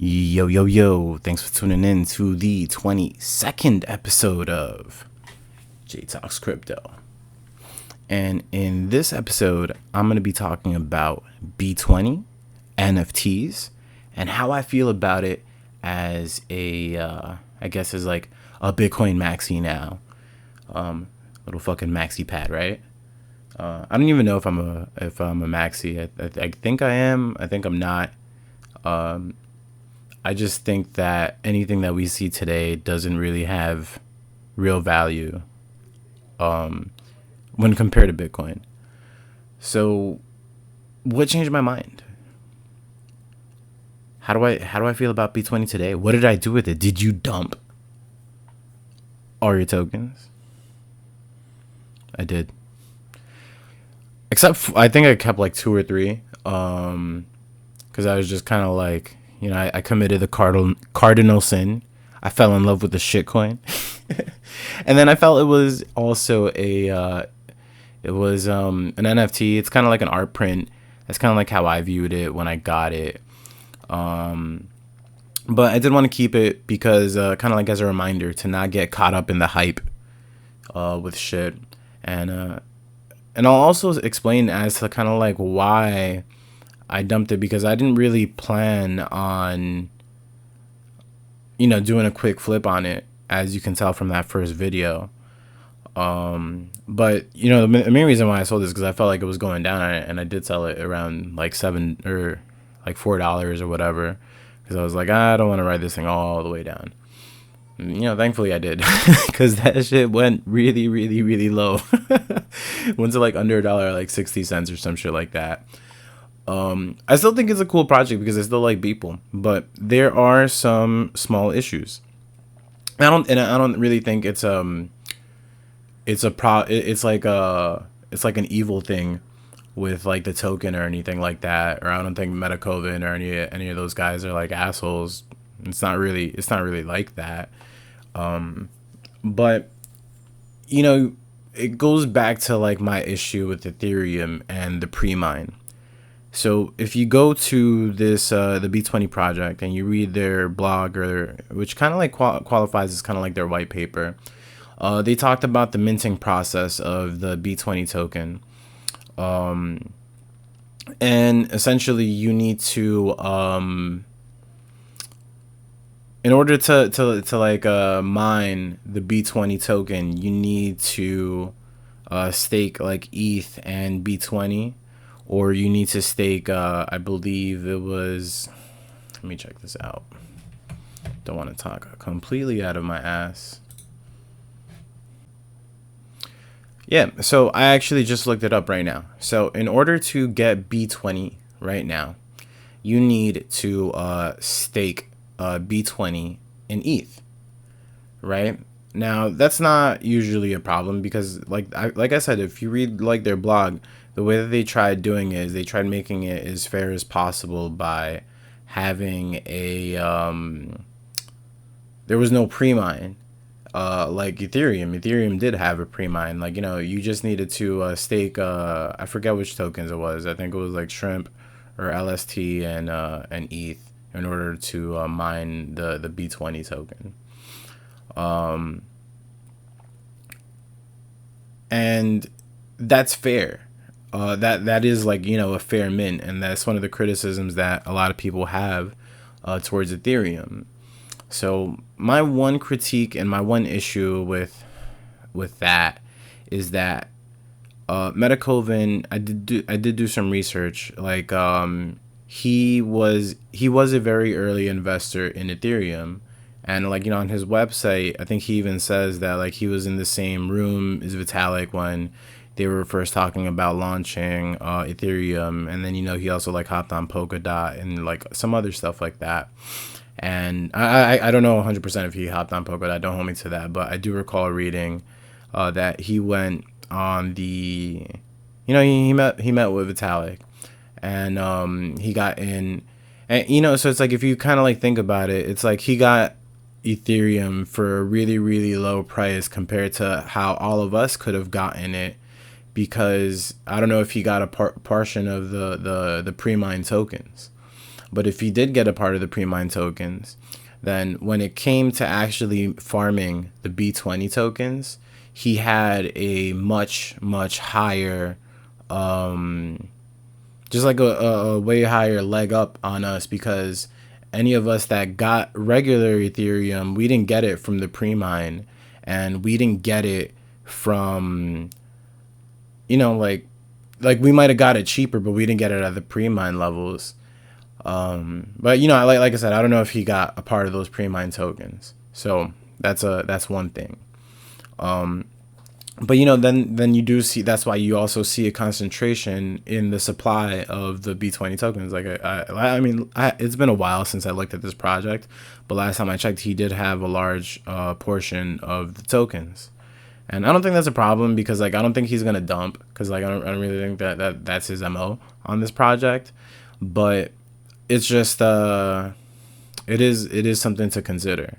Yo, yo, yo. Thanks for tuning in to the 22nd episode of J Talks Crypto. And in this episode, I'm going to be talking about B20, NFTs, and how I feel about it as I guess as like a Bitcoin maxi now. Little fucking maxi pad, right? I don't even know if I'm a maxi. I think I am. I think I'm not. I just think that anything that we see today doesn't really have real value when compared to Bitcoin. So what changed my mind? How do I feel about B20 today? What did I do with it? Did you dump all your tokens? I did. Except I think I kept like 2 or 3 because I was just kind of like, you know, I committed the cardinal sin. I fell in love with the shitcoin. And then I felt it was also an NFT. It's kind of like an art print. That's kind of like how I viewed it when I got it. But I did want to keep it because kind of like as a reminder to not get caught up in the hype with shit. And I'll also explain as to kind of like why I dumped it, because I didn't really plan on, you know, doing a quick flip on it, as you can tell from that first video. But, you know, the main reason why I sold this is because I felt like it was going down, and I did sell it around like $7 or like $4 or whatever, because I was like, I don't want to ride this thing all the way down. And, you know, thankfully I did, because that shit went really, really, really low. Went to like under $1, like 60 cents or some shit like that. I still think it's a cool project because I still like people, but there are some small issues. I don't really think it's like an evil thing with like the token or anything like that, or I don't think Metaverse or any of those guys are like assholes. It's not really like that. But you know, it goes back to like my issue with Ethereum and the pre-mine. So if you go to this the B20 project and you read their blog, or which kind of like qualifies as kind of like their white paper, they talked about the minting process of the B20 token, and essentially you need to in order to like mine the B20 token, you need to stake like ETH and B20. Or you need to stake, I believe it was, let me check this out. Don't want to talk completely out of my ass. Yeah, so I actually just looked it up right now. So in order to get B20 right now, you need to stake B20 in ETH, right? Now, that's not usually a problem because, like I said, if you read like their blog, the way that they tried doing it is they tried making it as fair as possible by having a there was no pre-mine like Ethereum. Ethereum did have a pre-mine. Like, you know, you just needed to stake I forget which tokens it was. I think it was like Shrimp or LST and ETH in order to mine the B20 token. And that's fair. That is like, you know, a fair mint, and that's one of the criticisms that a lot of people have towards Ethereum. So my one critique and my one issue with that is that Metacoven, I did do some research. Like he was a very early investor in Ethereum, and like, you know, on his website, I think he even says that like he was in the same room as Vitalik when they were first talking about launching Ethereum, and then, you know, he also like hopped on Polkadot and like some other stuff like that. And I don't know 100% if he hopped on Polkadot. Don't hold me to that, but I do recall reading that he went on the, you know, he met with Vitalik, and he got in, and you know, so it's like if you kind of like think about it, it's like he got Ethereum for a really, really low price compared to how all of us could have gotten it, because I don't know if he got a portion of the pre-mine tokens. But if he did get a part of the pre-mined tokens, then when it came to actually farming the B20 tokens, he had a much, much higher, just like a way higher leg up on us, because any of us that got regular Ethereum, we didn't get it from the pre-mine, and we didn't get it from, like we might have got it cheaper, but we didn't get it at the pre-mine levels. But like I said, I don't know if he got a part of those pre-mine tokens, so that's one thing. But then you do see, that's why you also see a concentration in the supply of the B20 tokens. Like I mean, it's been a while since I looked at this project, but last time I checked, he did have a large portion of the tokens, and I don't think that's a problem, because like I don't think he's gonna dump, because like I don't really think that's his MO on this project, but it's just it is something to consider.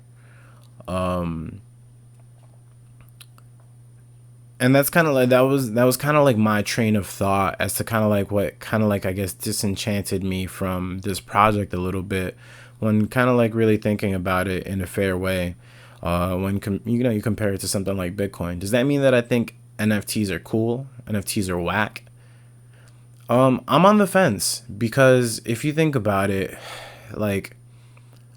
And that's kind of like, that was kind of like my train of thought as to kind of like what kind of like, I guess, disenchanted me from this project a little bit, when kind of like really thinking about it in a fair way. When you compare it to something like Bitcoin, does that mean that I think NFTs are cool? NFTs are whack? I'm on the fence, because if you think about it, like,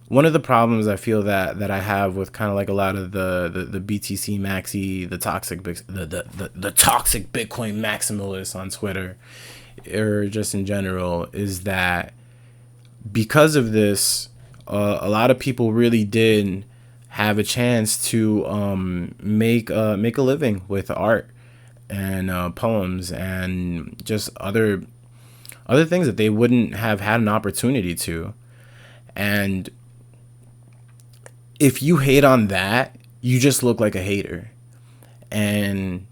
one of the problems I feel that I have with kind of like a lot of the BTC maxi, the toxic Bitcoin maximalists on Twitter, or just in general, is that because of this, a lot of people really did have a chance to make a living with art and poems and just other things that they wouldn't have had an opportunity to. And if you hate on that, you just look like a hater, and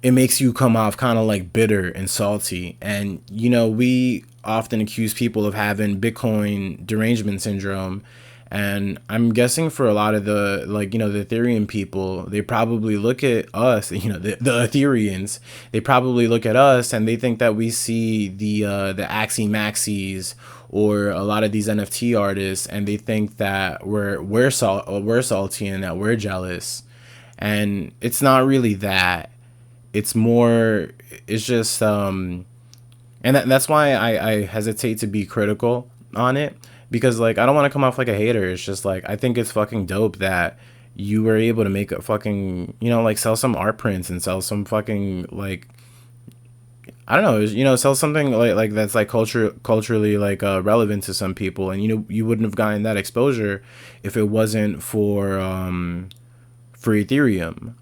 it makes you come off kind of like bitter and salty. And we often accuse people of having Bitcoin derangement syndrome, and I'm guessing for a lot of the the Ethereum people, they probably look at us, the Ethereans, they probably look at us and they think that we see the Axie Maxis or a lot of these NFT artists, and they think that we're salty and that we're jealous. And it's not really that. It's more, it's just and that's why I hesitate to be critical on it, because like I don't want to come off like a hater. It's just like, I think it's fucking dope that you were able to make a fucking, like, sell some art prints and sell some fucking, like, I don't know, sell something like that's like culturally like relevant to some people. And you wouldn't have gotten that exposure if it wasn't for Ethereum,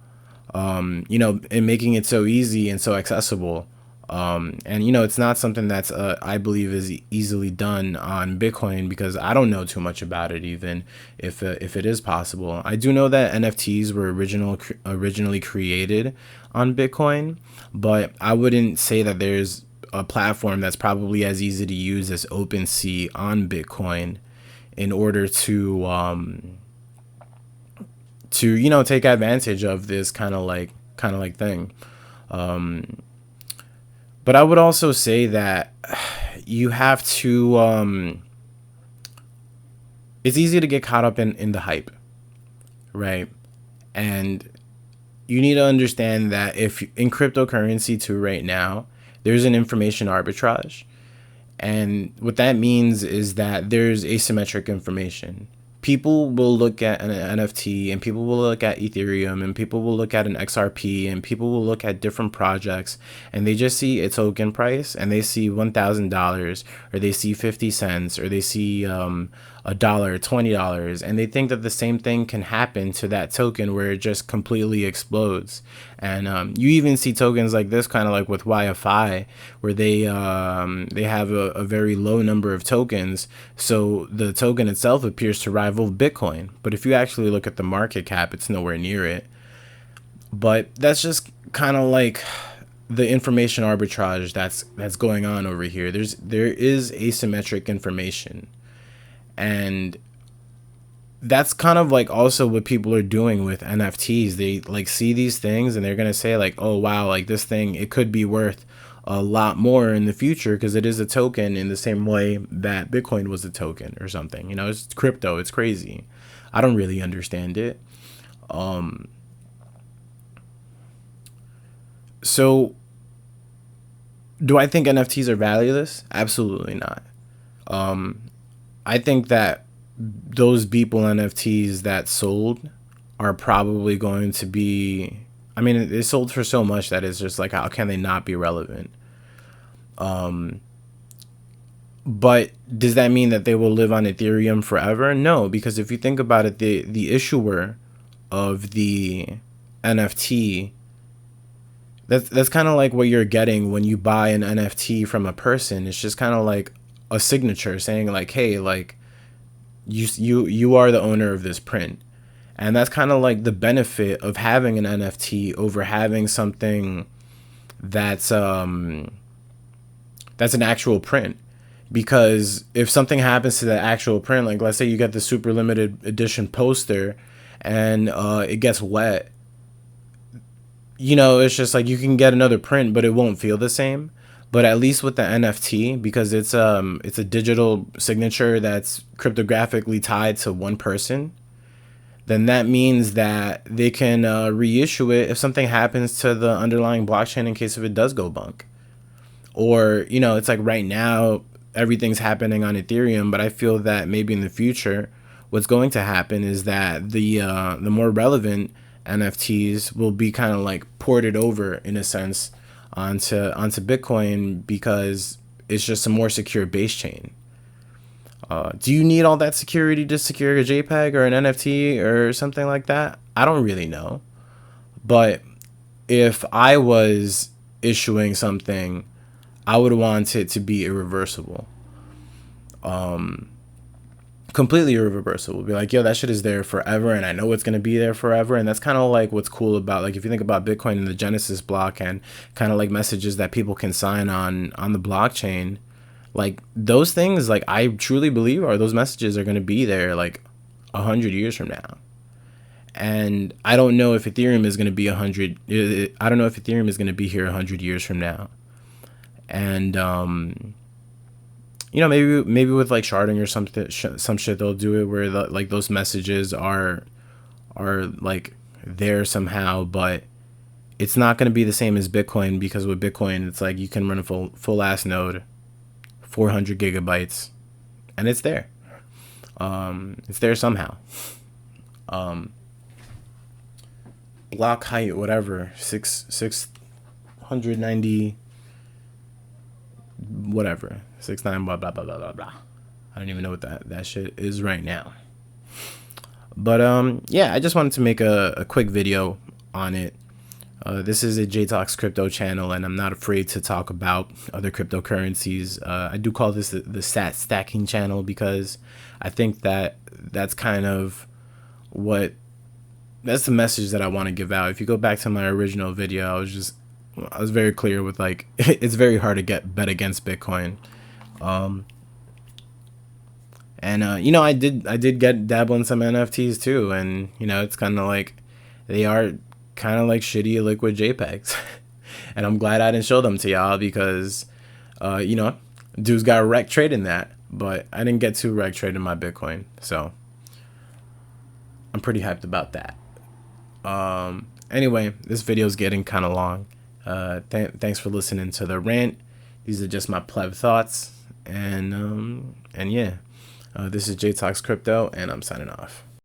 and making it so easy and so accessible. And it's not something that's I believe is easily done on Bitcoin, because I don't know too much about it, even if it is possible. I do know that NFTs were originally created on Bitcoin, but I wouldn't say that there's a platform that's probably as easy to use as OpenSea on Bitcoin in order to take advantage of this kind of like thing. But I would also say that you have to, it's easy to get caught up in the hype, right? And you need to understand that if in cryptocurrency too right now, there's an information arbitrage. And what that means is that there's asymmetric information. People will look at an NFT, and people will look at Ethereum, and people will look at an XRP, and people will look at different projects, and they just see a token price, and they see $1,000, or they see 50 cents, or they see $1, $20, and they think that the same thing can happen to that token, where it just completely explodes. And you even see tokens like this, kind of like with YFI, where they have a very low number of tokens, so the token itself appears to rival Bitcoin. But if you actually look at the market cap, it's nowhere near it. But that's just kind of like the information arbitrage that's going on over here. There is asymmetric information, and that's kind of like also what people are doing with NFTs. They like see these things and they're going to say like, oh wow, like this thing, it could be worth a lot more in the future because it is a token in the same way that Bitcoin was a token or something. You know, it's crypto. It's crazy. I don't really understand it. So do I think NFTs are valueless? Absolutely not. I think that those Beeple NFTs that sold are probably going to be, I mean, it sold for so much that it's just like, how can they not be relevant? But does that mean that they will live on Ethereum forever? No, because if you think about it, the issuer of the NFT, that's kind of like what you're getting when you buy an NFT from a person. It's just kind of like a signature saying like, hey, like you are the owner of this print. And that's kind of like the benefit of having an NFT over having something that's an actual print. Because if something happens to the actual print, like let's say you get the super limited edition poster and it gets wet, you know, it's just like you can get another print, but it won't feel the same. But at least with the NFT, because it's a digital signature that's cryptographically tied to one person, then that means that they can reissue it if something happens to the underlying blockchain in case if it does go bunk. Or, you know, it's like right now everything's happening on Ethereum, but I feel that maybe in the future what's going to happen is that the more relevant NFTs will be kind of like ported over in a sense onto Bitcoin because it's just a more secure base chain. Do you need all that security to secure a JPEG or an NFT or something like that? I don't really know. But if I was issuing something, I would want it to be irreversible. Completely irreversible. Be like, yo, that shit is there forever and I know it's going to be there forever. And that's kind of like what's cool about, like, if you think about Bitcoin and the Genesis block and kind of like messages that people can sign on the blockchain, like those things, like I truly believe are those messages are going to be there like 100 years from now. And I don't know if Ethereum is going to be 100. I don't know if Ethereum is going to be here 100 years from now. And you know, maybe with like sharding or something, some shit they'll do it where like those messages are like there somehow, but it's not going to be the same as Bitcoin because with Bitcoin it's like you can run a full ass node, 400 gigabytes, and it's there. It's there somehow. Block height, whatever, 690. Whatever, 6'9", blah blah blah blah blah blah. I don't even know what that shit is right now. But yeah, I just wanted to make a quick video on it. This is a JTalks crypto channel, and I'm not afraid to talk about other cryptocurrencies. I do call this the stat stacking channel because I think that that's kind of that's the message that I want to give out. If you go back to my original video, I was very clear with like it's very hard to bet against Bitcoin. And you know, I did get dabble in some NFTs too, and you know, it's kind of like they are kind of like shitty liquid JPEGs. And I'm glad I didn't show them to y'all because you know, dudes got wrecked trading that, but I didn't get too wrecked trading my Bitcoin, so I'm pretty hyped about that. Anyway, this video is getting kind of long. Thanks for listening to the rant. These are just my pleb thoughts, and yeah, this is JTalks Crypto, and I'm signing off.